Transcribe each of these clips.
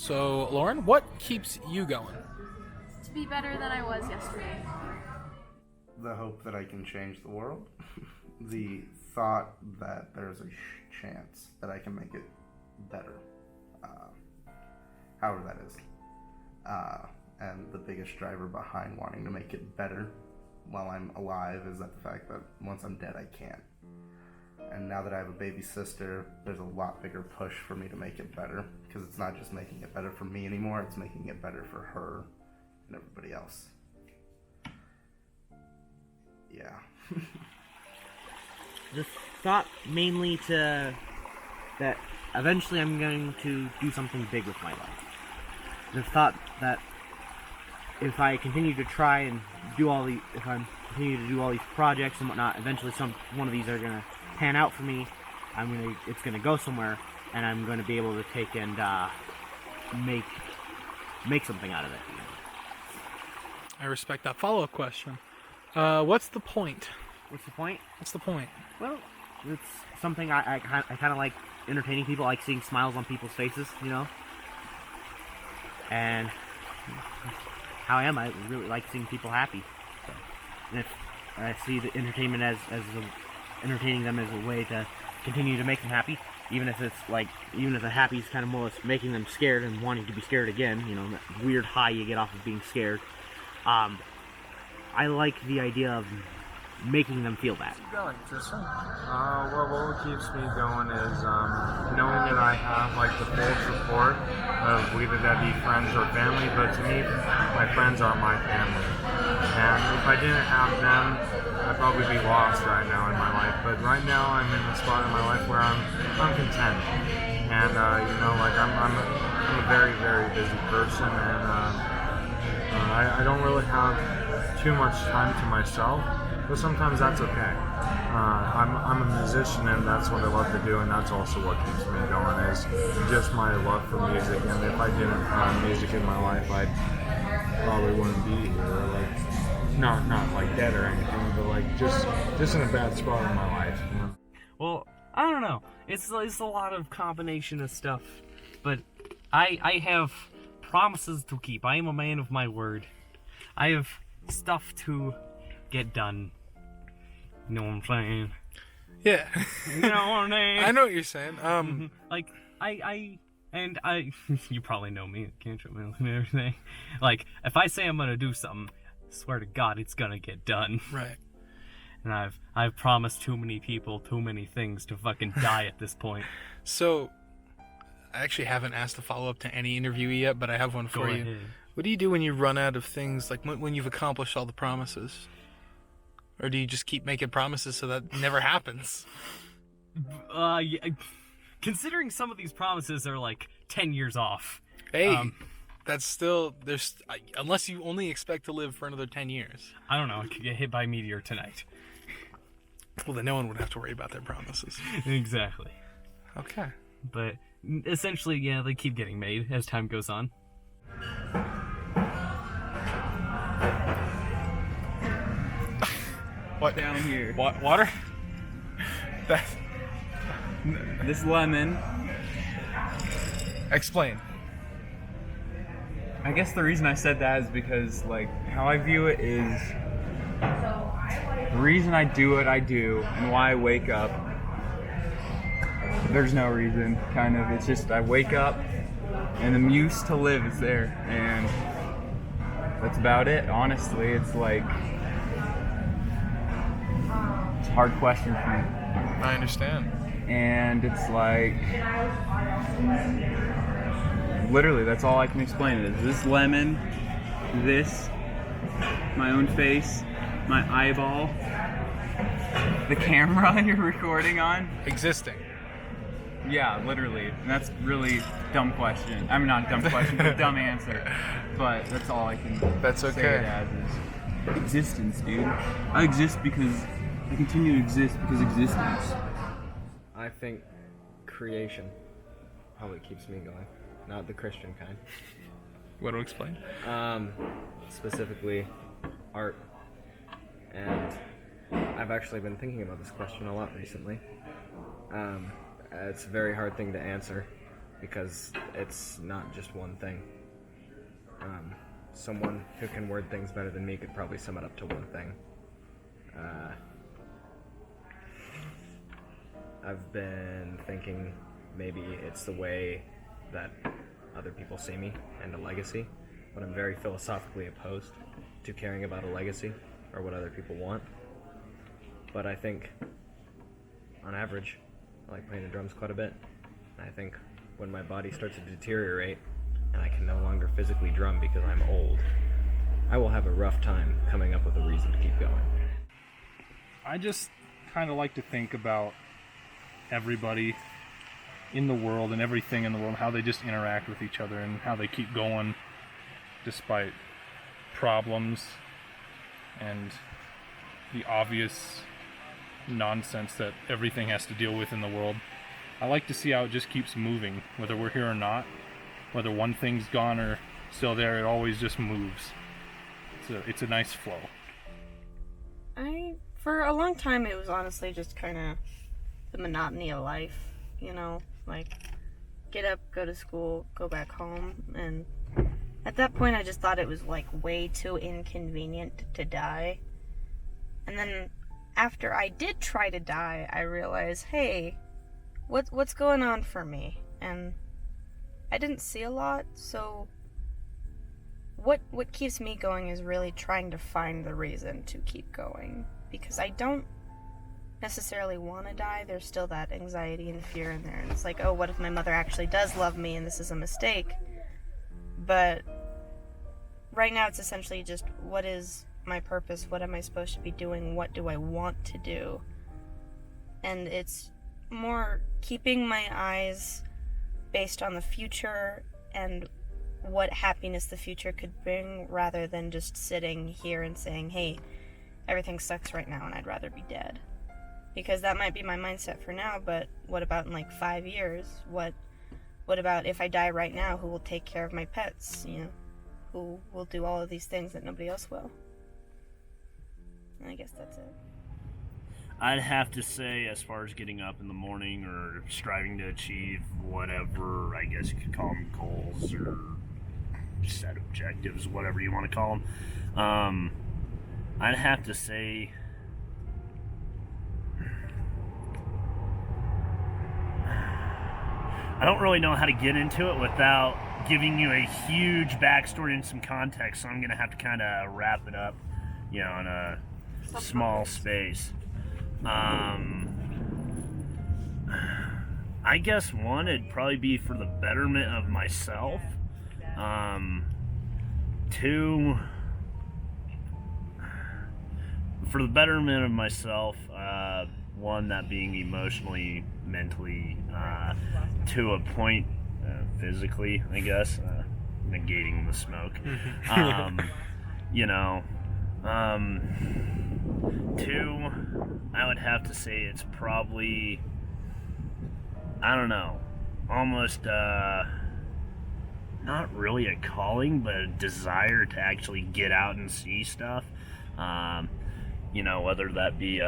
So, Lauren, what keeps you going? To be better than I was yesterday. The hope that I can change the world. The thought that there's a chance that I can make it better. However that is. And the biggest driver behind wanting to make it better while I'm alive is that the fact that once I'm dead, I can't. And now that I have a baby sister, there's a lot bigger push for me to make it better, because it's not just making it better for me anymore, it's making it better for her and everybody else. Yeah. The thought mainly that eventually I'm going to do something big with my life. The thought that if I continue to try and continue to do all these projects and whatnot, eventually one of these are gonna pan out for me. It's gonna go somewhere, and I'm gonna be able to take and make something out of it. I respect that follow-up question. What's the point? What's the point? What's the point? Well, it's something I kind of like entertaining people, I like seeing smiles on people's faces, you know? And how I am, I really like seeing people happy. So, and if I see the entertainment entertaining them as a way to continue to make them happy, even if the happy is kind of more or less making them scared and wanting to be scared again, you know, that weird high you get off of being scared. I like the idea of making them feel that. Well, what keeps me going is knowing that I have like the full support of whether that be friends or family, but to me, my friends are my family. And if I didn't have them, I'd probably be lost right now in my life. But right now, I'm in a spot in my life where I'm content. And I'm a very, very busy person, and I don't really have too much time to myself. But sometimes that's okay. I'm a musician, and that's what I love to do, and that's also what keeps me going, is just my love for music. And if I didn't have music in my life, I probably wouldn't be here. Like, not like dead or anything, but like just in a bad spot in my life. You know? Well, I don't know. It's a lot of combination of stuff, but I have promises to keep. I am a man of my word. I have stuff to get done. You know what I'm saying? Yeah. You know what I'm saying? I know what you're saying. Like, I you probably know me, can't you, man, and everything. Like, if I say I'm gonna do something, I swear to God, it's gonna get done. Right. And I've promised too many people too many things to fucking die at this point. So, I actually haven't asked a follow-up to any interviewee yet, but I have one for Go you. ahead. What do you do when you run out of things, like when you've accomplished all the promises? Or do you just keep making promises so that never happens? Yeah, considering some of these promises are like 10 years off. Hey, that's still, unless you only expect to live for another 10 years. I don't know, I could get hit by a meteor tonight. Well, then no one would have to worry about their promises. Exactly. Okay. But essentially, yeah, they keep getting made as time goes on. What? Down here. Water? This lemon. Explain. I guess the reason I said that is because, like, how I view it is the reason I do what I do and why I wake up. There's no reason, kind of. It's just I wake up and the muse to live is there, and that's about it. Honestly, it's like it's a hard question for me. I understand. And it's like literally that's all I can explain it is this lemon, this, my own face, my eyeball, the camera you're recording on. Existing. Yeah, literally. And that's really dumb question. I mean, not dumb question, but dumb answer. But that's all I can That's say okay. it as is existence, dude. I exist because I continue to exist because existence. I think creation probably keeps me going, not the Christian kind. Want to explain? Specifically, art. And I've actually been thinking about this question a lot recently. It's a very hard thing to answer. because it's not just one thing. Someone who can word things better than me could probably sum it up to one thing. I've been thinking maybe it's the way that other people see me and a legacy, but I'm very philosophically opposed to caring about a legacy or what other people want. But I think, on average, I like playing the drums quite a bit. And I think when my body starts to deteriorate and I can no longer physically drum because I'm old, I will have a rough time coming up with a reason to keep going. I just kind of like to think about everybody in the world and everything in the world, how they just interact with each other and how they keep going despite problems and the obvious nonsense that everything has to deal with in the world. I like to see how it just keeps moving, whether we're here or not, whether one thing's gone or still there, it always just moves. It's a nice flow. For a long time, it was honestly just kind of the monotony of life, you know, like get up, go to school, go back home, and at that point I just thought it was like way too inconvenient to die. And then after I did try to die, I realized, hey, what's going on for me? And I didn't see a lot, so what keeps me going is really trying to find the reason to keep going, because I don't necessarily want to die. There's still that anxiety and fear in there, and it's like, oh, what if my mother actually does love me and this is a mistake? But right now it's essentially just, what is my purpose? What am I supposed to be doing? What do I want to do? And it's more keeping my eyes based on the future and what happiness the future could bring, rather than just sitting here and saying, hey, everything sucks right now and I'd rather be dead. Because that might be my mindset for now, but what about in like 5 years? What about if I die right now? Who will take care of my pets? You know, who will do all of these things that nobody else will? And I guess that's it. I'd have to say, as far as getting up in the morning or striving to achieve whatever, I guess you could call them goals or set objectives, whatever you want to call them, I'd have to say I don't really know how to get into it without giving you a huge backstory and some context, so I'm going to have to kind of wrap it up, you know, in a small space. I guess one, it'd probably be for the betterment of myself. Two, for the betterment of myself, one, that being emotionally, mentally, to a point, physically, I guess, negating the smoke. You know, two, I would have to say it's probably, I don't know, almost, not really a calling, but a desire to actually get out and see stuff. You know, whether that be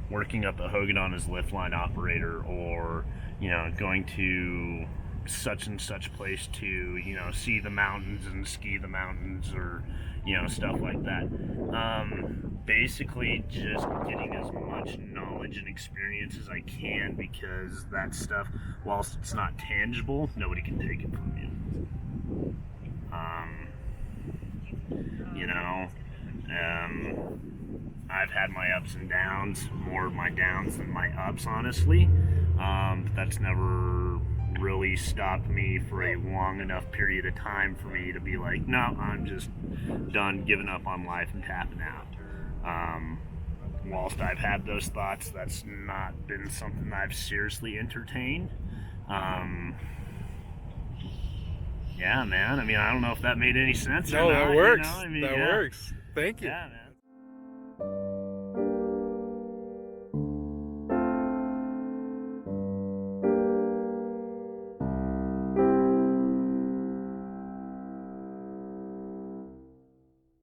working up at Hogan as lift line operator, or, you know, going to such and such place to, you know, see the mountains and ski the mountains, or, you know, stuff like that. Basically just getting as much knowledge and experience as I can, because that stuff, whilst it's not tangible, nobody can take it from you. You know, I've had my ups and downs, more of my downs than my ups, honestly. But that's never really stopped me for a long enough period of time for me to be like, no, I'm just done giving up on life and tapping out. Whilst I've had those thoughts, that's not been something I've seriously entertained. Yeah, man. I mean, I don't know if that made any sense or No, not. that works. You know? I mean, that yeah. works. Thank you. Yeah, man.